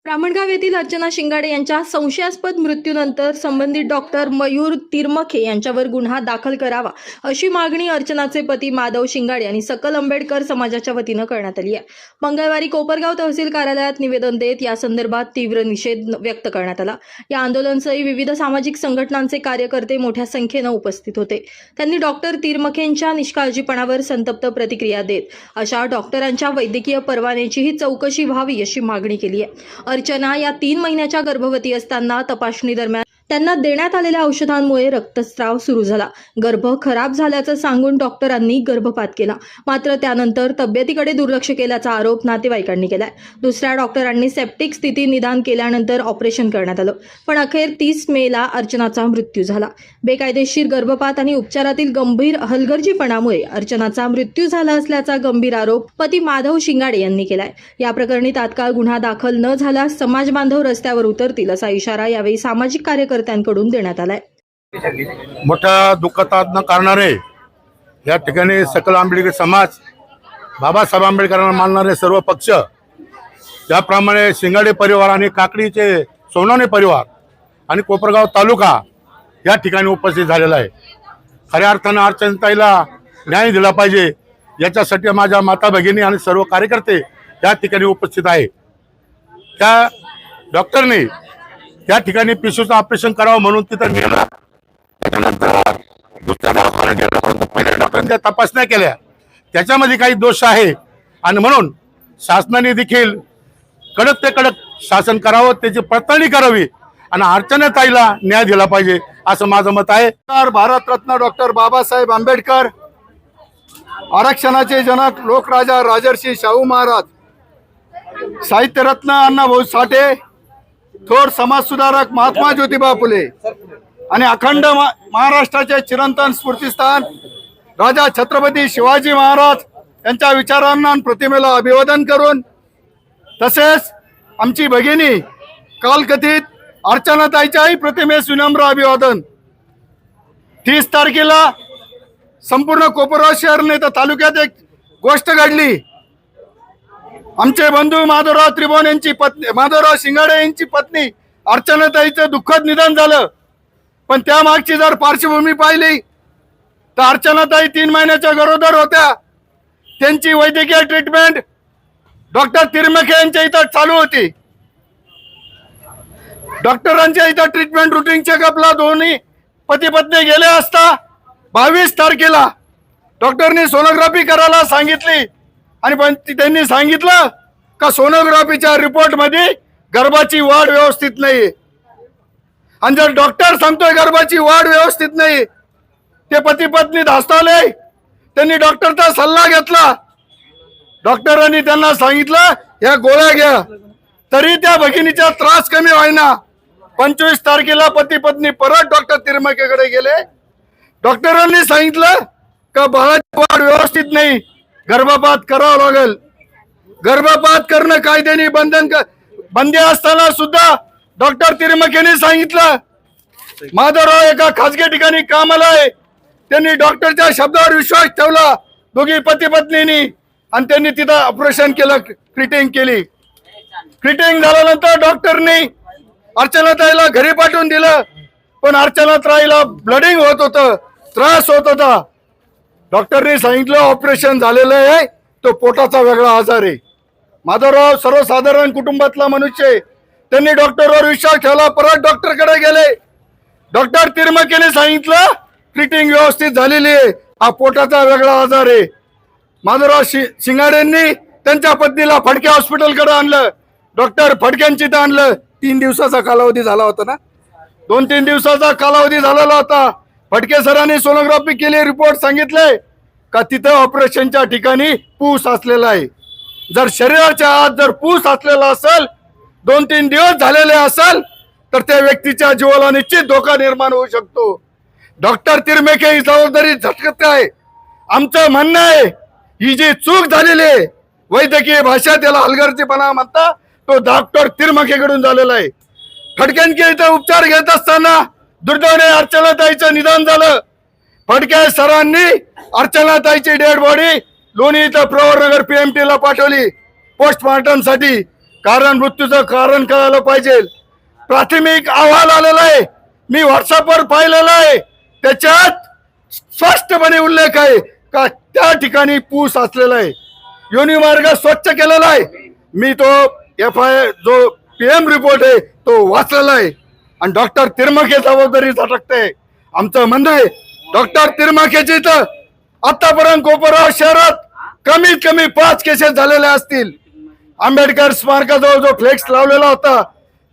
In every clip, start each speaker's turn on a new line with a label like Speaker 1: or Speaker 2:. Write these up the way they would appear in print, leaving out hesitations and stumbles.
Speaker 1: ब्राह्मणगाव येथील अर्चना शिंगाडे यांच्या संशयास्पद मृत्यूनंतर संबंधित डॉक्टर मयूर तिरमखे यांच्यावर गुन्हा दाखल करावा अशी मागणी अर्चनाचे पती माधव शिंगाडे आणि सकल आंबेडकर समाजाच्या वतीनं करण्यात आली आहे। मंगळवारी कोपरगाव तहसील कार्यालयात निवेदन देत या संदर्भात तीव्र निषेध व्यक्त करण्यात आला। या आंदोलनासही विविध सामाजिक संघटनांचे कार्यकर्ते मोठ्या संख्येनं उपस्थित होते। त्यांनी डॉक्टर तिरमखेंच्या निष्काळजीपणावर संतप्त प्रतिक्रिया देत अशा डॉक्टरांच्या वैद्यकीय परवान्याचीही चौकशी व्हावी अशी मागणी केली आहे। अर्चना या 3 महिन्याच्या गर्भवती असताना तपासणी दरम्यान त्यांना देण्यात आलेल्या औषधांमुळे रक्तस्राव सुरू झाला। गर्भ खराब झाल्याचं सांगून डॉक्टरांनी गर्भपात केला, मात्र त्यानंतर तब्येतीकडे दुर्लक्ष केल्याचा आरोप नातेवाईकांनी केलाय। दुसऱ्या डॉक्टरांनी सेप्टिक स्थिती निदान केल्यानंतर ऑपरेशन करण्यात आलं, पण अखेर 30 मेला अर्चनाचा मृत्यू झाला। बेकायदेशीर गर्भपात आणि उपचारातील गंभीर हलगर्जीपणामुळे अर्चनाचा मृत्यू झाला असल्याचा गंभीर आरोप पती माधव शिंगाडे यांनी केलाय। या प्रकरणी तात्काळ गुन्हा दाखल न झाल्यास समाज बांधव रस्त्यावर उतरतील असा इशारा यावेळी सामाजिक कार्यकर्त्यांकडून देण्यात आलाय।
Speaker 2: मोठ्या दुःखात न करणारे या ठिकाणी सकल आंबेडकर समाज, बाबासाहेब आंबेडकरांना मानणारे सर्व पक्ष, त्याप्रमाणे शिंगाडे परिवार आणि काकडीचे सोनवणे परिवार आणि कोपरगाव तालुका या ठिकाणी उपस्थित झालेला आहे। खऱ्या अर्थानं अर्चनाताईला न्याय दिला पाहिजे याच्यासाठी माझ्या माता भगिनी आणि सर्व कार्यकर्ते या ठिकाणी उपस्थित आहे। त्या डॉक्टरने त्या ठिकाणी पिशूचं ऑपरेशन करावं म्हणून तिथं नेलं। त्याच्यानंतर दुसऱ्या दवाखान्यात गेला, परंतु पहिल्या डॉक्टरांच्या तपासण्या केल्या, त्याच्यामध्ये काही दोष आहे आणि म्हणून शासनाने देखील कडक ते कडक शासन करावं, त्याची पडताळणी करावी आणि अर्चनाताईला न्याय दिला पाहिजे असं माझं मत आहे।
Speaker 3: भारतरत्न डॉक्टर बाबासाहेब आंबेडकर, आरक्षणाचे जनक लोकराजा राजर्षी शाहू महाराज, साहित्यरत्न अण्णाभाऊ साठे, थोर समाजसुधारक महात्मा ज्योतिबा फुले आणि अखंड महाराष्ट्राचे चिरंतन स्फूर्तिस्थान राजा छत्रपती शिवाजी महाराज यांच्या विचारांना आणि प्रतिमेला अभिवादन करून, तसेच आमची भगिनी कालकथित अर्चनाताईच्याही प्रतिमेस विनम्र अभिवादन। 30 तारखेला संपूर्ण कोपरगाव शहर तर तालुक्यात एक गोष्ट घडली। आमचे बंधू माधवराव त्रिभुवन यांची पत्नी, माधवराव शिंगाडे यांची पत्नी अर्चनाताईचं दुःखद निधन झालं। पण त्या मागची जर पार्श्वभूमी पाहिली तर अर्चनाताई 3 महिन्याच्या गरोदर होत्या। त्यांची वैद्यकीय ट्रीटमेंट डॉक्टर तिरमखे यांच्या इथं चालू होती। डॉक्टरांच्या इथं ट्रीटमेंट रुटीन चेकअपला दोन्ही पती पत्नी गेले असता 22 तारखेला डॉक्टरनी सोनोग्राफी करायला सांगितली आणि पण त्यांनी सांगितलं का सोनोग्राफीच्या रिपोर्ट मध्ये गर्भाची वाढ व्यवस्थित नाही। आणि जर डॉक्टर सांगतोय गर्भाची वाढ व्यवस्थित नाही, ते पती पत्नी धास्तावले। त्यांनी डॉक्टरचा सल्ला घेतला। डॉक्टरांनी त्यांना सांगितलं या गोळ्या घ्या, तरी त्या भगिनीचा त्रास कमी व्हायना। 25 तारखेला पती पत्नी परत डॉक्टर तिरमखेकडे गेले। डॉक्टरांनी सांगितलं का बाळाची वाढ व्यवस्थित नाही, गर्भपात करावा लागेल। गर्भपात करणं कायद्याने बंदी असताना सुद्धा डॉक्टर तिरमखेने सांगितलं माधवराव एका खासगी ठिकाणी कामाला आहे। त्यांनी डॉक्टरच्या शब्दावर विश्वास ठेवला, दोघी पती पत्नींनी, आणि त्यांनी तिथं ऑपरेशन केलं, फिटिंग केली। फिटिंग झाल्यानंतर डॉक्टरनी अर्चनाताईला घरी पाठवून दिलं, पण अर्चनाताईला ब्लडिंग होत होतं, त्रास होत होता। डॉक्टरनी सांगितलं ऑपरेशन झालेलं आहे, तो पोटाचा वेगळा आजार आहे। माधवराव सर्वसाधारण कुटुंबातला मनुष्य आहे, त्यांनी डॉक्टरवर विश्वास ठेवला, परत डॉक्टरकडे गेले। डॉक्टर तिरमखेने सांगितलं फिटिंग व्यवस्थित झालेली आहे, हा पोटाचा वेगळा आजार आहे। माधवराव शिंगाडेंनी त्यांच्या पत्नीला फडके हॉस्पिटलकडे आणलं। डॉक्टर फडक्यांची तर आणलं, 3 दिवसाचा कालावधी झाला होता ना, 2-3 दिवसाचा कालावधी झालेला होता। फडके सरांनी सोनोग्राफी केली, रिपोर्ट सांगितले का तिथं ऑपरेशनच्या ठिकाणी पूस असलेला आहे। जर शरीराच्या आत जर पूस असलेला असेल, 2-3 दिवस झालेले असेल, तर त्या व्यक्तीच्या जीवाला निश्चित धोका निर्माण होऊ शकतो। डॉक्टर तिरमखे ही जबाबदारी झटकत आहे। आमचं म्हणणं आहे ही जी चूक झालेली आहे, वैद्यकीय भाषा त्याला हलगर्जीपणा म्हणता, तो डॉक्टर तिरमखेकडून झालेला आहे। फडक्यांचे इथं उपचार घेत असताना दुर्दैवाने अर्चनाताईचं निधन झालं। फडके सरांनी अर्चनाताईची डेड बॉडी लोणी इथं प्रवरनगर PMT ला पाठवली पोस्टमॉर्टम साठी। कारण मृत्यूचं कारण कळायला पाहिजे. प्राथमिक अहवाल आलेला आहे, मी व्हॉट्सअपवर पाहिलेला आहे. त्याच्यात स्पष्टपणे उल्लेख आहे का त्या ठिकाणी पूस असलेला आहे. योनी मार्ग स्वच्छ केलेला आहे. मी तो FIR जो PM रिपोर्ट आहे तो वाचलेला आहे. आणि डॉक्टर तिरमाखे जबाबदारी झटकते. आमचं म्हणणं आहे डॉक्टर तिरमाखेची तर आतापर्यंत कोपरगाव शहरात कमीत कमी 5 केसेस झालेल्या असतील. आंबेडकर स्मारकाजवळ जो फ्लेक्स लावलेला होता,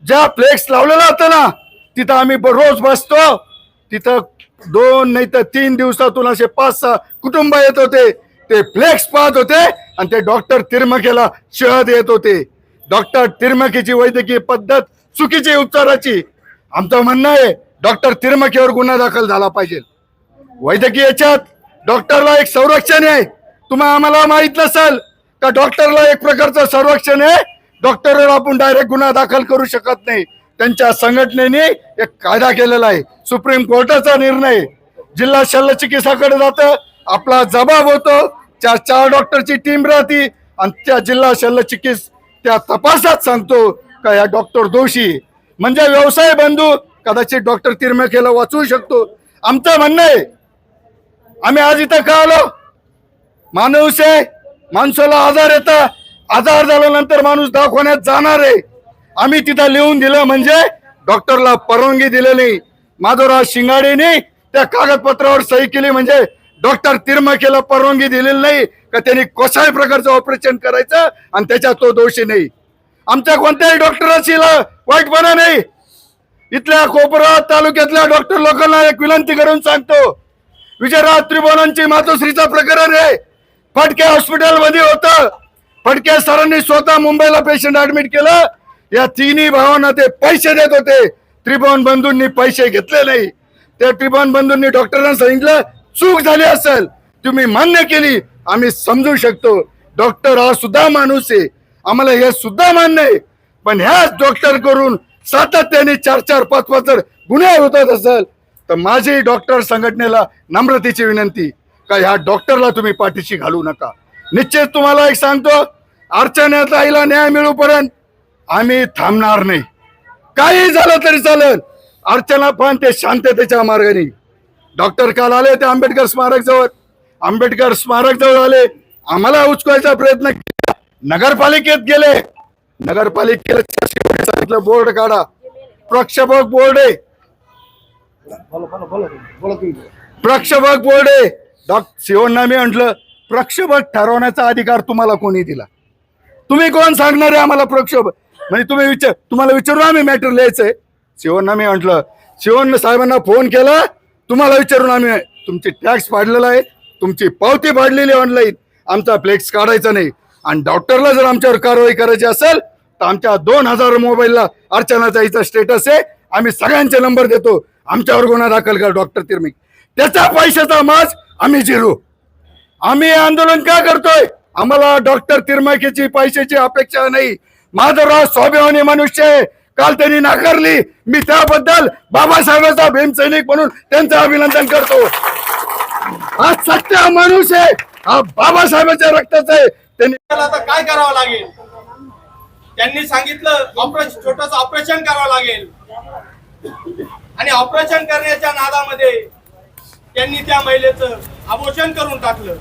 Speaker 3: ज्या फ्लेक्स लावलेला होता ना, तिथं आम्ही रोज बसतो. तिथं 2 नाही तर 3 दिवसातून असे 5-6 कुटुंब येत होते. ते फ्लेक्स पाहत होते आणि ते डॉक्टर तिरमाखेला शिव्या देत होते. डॉक्टर तिरमाखेची वैद्यकीय पद्धत चुकीची उपचाराची. आमचं म्हणणं आहे डॉक्टर तिरमाखेवर गुन्हा दाखल झाला पाहिजे. वैद्यकीय याच्यात डॉक्टरला एक संरक्षण आहे. तुम्हाला आम्हाला माहित नसेल का डॉक्टरला एक प्रकारचं संरक्षण आहे. डॉक्टरवर आपण डायरेक्ट गुन्हा दाखल करू शकत नाही. त्यांच्या संघटनेने एक कायदा केलेला आहे. सुप्रीम कोर्टाचा निर्णय. जिल्हा शल्य चिकित्साकडे जातं, आपला जबाब होतो. 4 डॉक्टरची टीम राहते आणि त्या जिल्हा शल्य चिकित्सा त्या तपासात सांगतो का या डॉक्टर दोषी. म्हणजे व्यवसाय बंधू कदाचित डॉक्टर तिरमाखेला वाचवू शकतो. आमचं म्हणणं आहे आम्ही आज इथं का आलो? माणूस आहे, माणसाला आजार येतं, आजार झाल्यानंतर माणूस दवाखान्यात जाणार आहे. आम्ही तिथं लिहून दिलं म्हणजे डॉक्टरला परवानगी दिलेली. माधवराव शिंगाडेने त्या कागदपत्रावर सही केली म्हणजे डॉक्टर तिरमाखेला परवानगी दिलेली नाही का त्यांनी कशाही प्रकारचं ऑपरेशन करायचं आणि त्याच्यात तो दोषी नाही. आमच्या कोणत्याही डॉक्टराची वाईटपणा नाही. इथल्या कोपरा तालुक्यातल्या डॉक्टर लोकांना एक विनंती करून सांगतो, विजयराज त्रिभुवनांची मातोश्रीचं प्रकरण आहे. फडके हॉस्पिटल मध्ये होतं. फडके सरांनी स्वतः मुंबईला पेशंट ऍडमिट केलं. या तिन्ही भावांना ते पैसे देत होते. त्रिभुवन बंधूंनी पैसे घेतले नाही. त्या त्रिभुवन बंधूंनी डॉक्टरांना सांगितलं चूक झाली असेल, तुम्ही मान्य केली, आम्ही समजू शकतो. डॉक्टर हा सुद्धा माणूस आहे, आम्हाला हे सुद्धा मान्य आहे. पण ह्याच डॉक्टर करून सातत्याने 4-4, 5-5 जर गुन्हे होतात असेल तर माझी डॉक्टर संघटनेला नम्रतेची विनंती का ह्या डॉक्टरला तुम्ही पाठीशी घालू नका. निश्चित तुम्हाला एक सांगतो, अर्चनाताईला न्याय मिळूपर्यंत आम्ही थांबणार नाही. काही झालं तरी चालेल. अर्चना पण ते शांततेच्या मार्गाने. डॉक्टर काल आले ते आंबेडकर स्मारक जवळ. आंबेडकर स्मारक जवळ आले, आम्हाला उचकायचा प्रयत्न केला. नगरपालिकेत गेले, नगरपालिकेला सांगितलं बोर्ड काढा. प्रक्षेपक बोर्ड आहे, प्रक्षेपक बोर्ड आहे. शिवण्णा मी म्हटलं प्रक्षेपक ठरवण्याचा अधिकार तुम्हाला कोणी दिला? तुम्ही कोण सांगणार आहे आम्हाला प्रक्षेपक? म्हणजे तुम्हाला विचारून आम्ही मॅटर लिहायचंय. शिवण्णा मी म्हटलं शिवण्णा साहेबांना फोन केला, तुम्हाला विचारून आम्ही तुमची टॅक्स पाडलेला आहे, तुमची पावती पाडलेली ऑनलाईन, आमचा फ्लेक्स काढायचा नाही. आणि डॉक्टरला जर आमच्यावर कारवाई करायची असेल तर आमच्या 2000 मोबाईलला अर्चनाताईचा स्टेटस आहे. आम्ही सगळ्यांचे नंबर देतो. आमच्यावर गुन्हा दाखल करा डॉक्टर तिरमाखे. त्याचा पैशाचा माज आम्ही जिरू. आम्ही आंदोलन का करतोय? आम्हाला डॉक्टर तिरमाखेची पैशाची अपेक्षा नाही. माधवराव स्वाभिमानी मनुष्य आहे. काल त्यांनी नाकारली, मी त्याबद्दल बाबासाहेबांचा भीमसैनिक म्हणून त्यांचं अभिनंदन करतो. हा सत्य माणूस आहे, हा बाबासाहेबांच्या रक्ताचा आहे. त्यांनी
Speaker 4: आता काय करावं लागेल? त्यांनी सांगितलं छोटस ऑपरेशन करावं लागेल. आणि ऑपरेशन करण्याच्या नादामध्ये त्यांनी त्या महिलेचं अबॉर्शन करून टाकलं.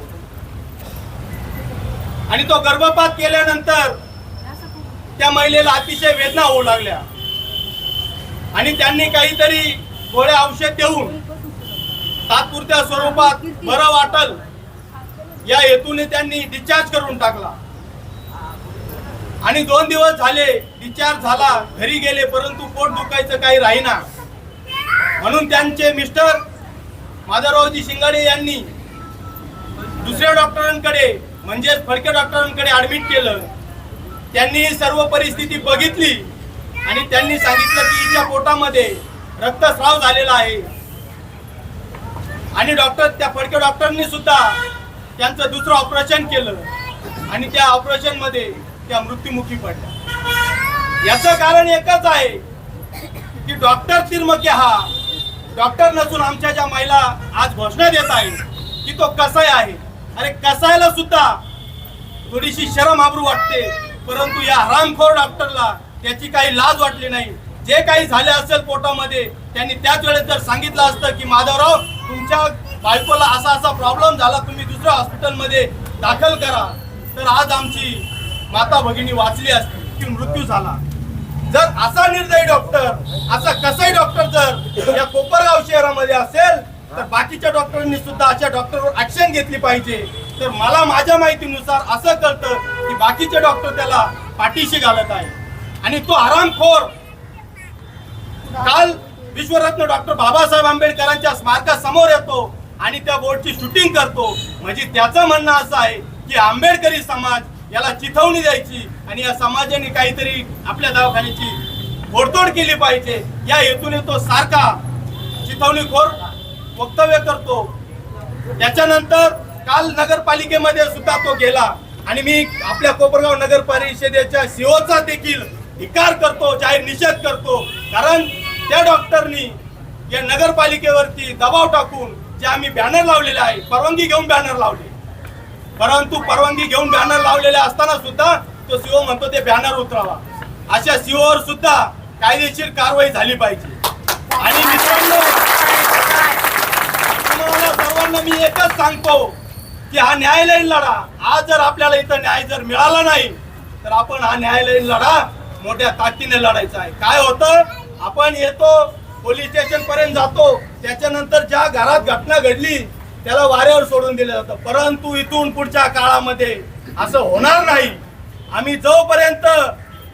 Speaker 4: आणि तो गर्भपात केल्यानंतर त्या महिलेला अतिशय वेदना होऊ लागल्या. आणि त्यांनी काहीतरी गोळ्या औषध देऊन तात्पुरत्या स्वरूपात बरं वाटल या हेतूने त्यांनी डिस्चार्ज करून टाकला. आणि 2 दिवस झाले डिस्चार्ज झाला, घरी गेले, परंतु पोट दुखायचं काही राहीना. म्हणून त्यांचे मिस्टर माधवरावजी शिंगाडे यांनी दुसऱ्या डॉक्टरांकडे म्हणजेच फडके डॉक्टरांकडे ऍडमिट केलं. त्यांनी सर्व परिस्थिती बघितली आणि त्यांनी सांगितलं की हिच्या पोटामध्ये रक्तस्राव झालेला आहे. आणि त्या फडके डॉक्टरांनी सुद्धा त्यांचं दुसरं ऑपरेशन केलं आणि त्या ऑपरेशन मध्ये त्या मृत्युमुखी पडल्या. याचं कारण एकच आहे की डॉक्टर तिरमाखे हा डॉक्टर नसून आमच्या ज्या महिला आज घोषणा देत आहे की तो कसाय आहे. अरे कसायला सुद्धा थोडीशी शरम आबरू वाटते. परंतु या हरामखोर डॉक्टरला त्याची काही लाज वाटली नाही. जे काही झाले असेल पोटामध्ये त्यांनी त्याच वेळेस जर सांगितलं असतं की माधवराव तुमच्या बायकोला असा असा प्रॉब्लेम झाला, तुम्ही दुसऱ्या हॉस्पिटलमध्ये दाखल करा, तर आज आमची माता भगिनी वाचली असती की मृत्यू झाला. जर असा निर्दयी डॉक्टर, असा कसाही डॉक्टर जर या कोपरगाव शहरामध्ये असेल तर बाकीच्या डॉक्टरांनी सुद्धा अशा डॉक्टरवर ऍक्शन घेतली पाहिजे. तर मला माझ्या माहितीनुसार असं कळतं की बाकीचे डॉक्टर त्याला पाठीशी घालत आहे आणि तो आरामखोर काल विश्वरत्न डॉक्टर बाबासाहेब आंबेडकरांच्या स्मारकासमोर येतो आणि त्या बोर्डची शूटिंग करतो. म्हणजे त्याचं म्हणणं असं आहे की आंबेडकरी समाज याला चिथावणी द्यायची आणि या समाजाने काहीतरी आपल्या दवाखान्याची फोडतोड केली पाहिजे या हेतूने तो सारखा चिथावणीखोर वक्तव्य करतो. त्याच्यानंतर काल नगरपालिकेमध्ये सुद्धा तो गेला आणि मी आपल्या कोपरगाव नगर परिषदेच्या सीओचा देखील धिक्कार करतो, जाहीर निषेध करतो. कारण त्या डॉक्टरनी या नगरपालिकेवरती दबाव टाकून जे आम्ही बॅनर लावलेले आहे, परवानगी घेऊन बॅनर लावले, परंतु परवानगी घेऊन बॅनर लावलेले असताना सुद्धा तो सीओ म्हणतो ते बॅनर उतरावा. अशा सीओवर सुद्धा कायदेशीर कारवाई झाली पाहिजे. आणि मित्रांनो, तुम्हाला सर्वांना मी एकच सांगतो की हा न्यायालयीन लढा आज जर आपल्याला इथं न्याय जर मिळाला नाही तर आपण हा न्यायालयीन लढा मोठ्या ताकदीने लढायचा आहे. काय होतं, आपण येतो पोलीस स्टेशन पर्यंत जातो, त्याच्यानंतर ज्या घरात घटना घडली त्याला वाऱ्यावर सोडून दिलं जातं. परंतु इथून पुढच्या काळामध्ये असं होणार नाही. आम्ही जोपर्यंत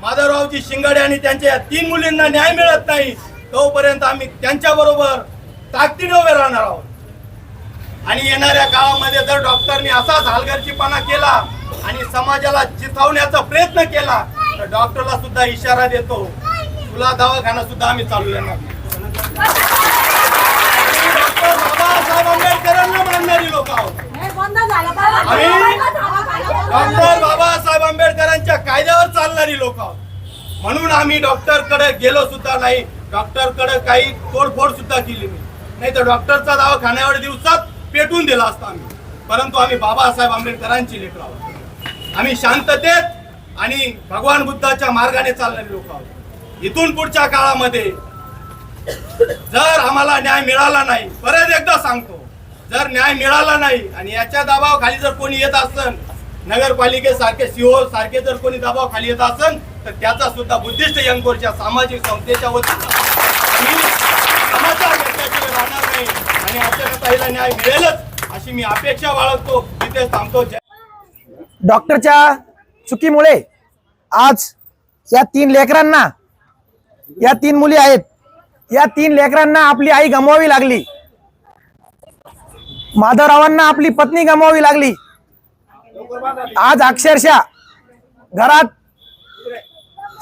Speaker 4: माधवरावजी शिंगाडे आणि त्यांच्या 3 मुलींना न्याय मिळत नाही तोपर्यंत आम्ही त्यांच्या बरोबर ताकदीने उभे राहणार आहोत. आणि येणाऱ्या काळामध्ये जर डॉक्टरनी असाच हलगर्जीपणा केला आणि समाजाला चिथावण्याचा प्रयत्न केला तर डॉक्टरला सुद्धा इशारा देतो, तुला दवाखाना सुद्धा आम्ही चालू देणार. डॉक्टर बाबासाहेब आंबेडकरांना मानणारी लोक आहोत आम्ही. डॉक्टर बाबासाहेब आंबेडकरांच्या कायद्यावर चालणारी लोक आहोत. म्हणून आम्ही डॉक्टरकडे गेलो सुद्धा नाही, डॉक्टरकडे काही तोडफोड सुद्धा केली नाही तर डॉक्टरचा दवाखान्यावर दिवसात पेटून दिला असता आम्ही. परंतु आम्ही बाबासाहेब आंबेडकरांची लेकरं आहोत. आम्ही शांततेत आणि भगवान बुद्धाच्या मार्गाने चालणारे लोक आहोत. इथून पुढच्या काळामध्ये जर आम्हाला न्याय मिळाला नाही, परत एकदा सांगतो, जर न्याय मिळाला नाही आणि याच्या दबावाखाली जर कोणी येत असेल, नगरपालिकेसारखे सीओ सारखे जर कोणी दबावाखाली येत असेल तर त्याचा सुद्धा बुद्धिस्ट यंगकोरच्या सामाजिक संस्थेच्या वतीनं समाचार घेतल्याशिवाय राहणार नाही आणि आचार्यताईला न्याय मिळेलच अशी मी अपेक्षा बाळगतो. तिथे थांबतो.
Speaker 5: डॉक्टरच्या चुकीमुळे आज या 3 लेकरांना, या 3 मुली आहेत, या 3 लेकरांना आपली आई गमवावी लागली. माधवरावांना आपली पत्नी गमवावी लागली. आज अक्षरशः घरात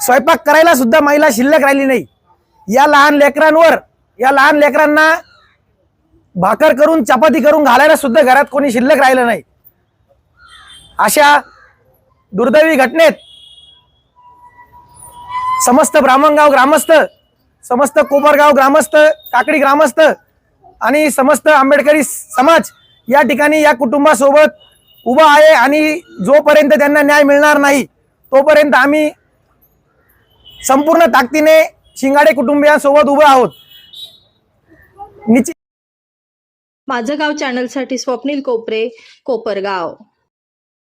Speaker 5: स्वयंपाक करायला सुद्धा महिला शिल्लक राहिली नाही. या लहान लेकरांवर, या लहान लेकरांना भाकर करून चपाती करून घालायला सुद्धा घरात कोणी शिल्लक राहिलं नाही. अशा दुर्दैवी घटनेत समस्त ब्राह्मणगाव ग्रामस्थ, समस्त कोपरगाव ग्रामस्थ, काकडी ग्रामस्थ आणि समस्त आंबेडकरी समाज या ठिकाणी या कुटुंबासोबत उभा आहे. आणि जोपर्यंत त्यांना न्याय मिळणार नाही तोपर्यंत आम्ही संपूर्ण ताकदीने शिंगाडे कुटुंबियांसोबत उभे आहोत.
Speaker 1: माझं गाव चॅनलसाठी स्वप्नील कोपरे, कोपरगाव.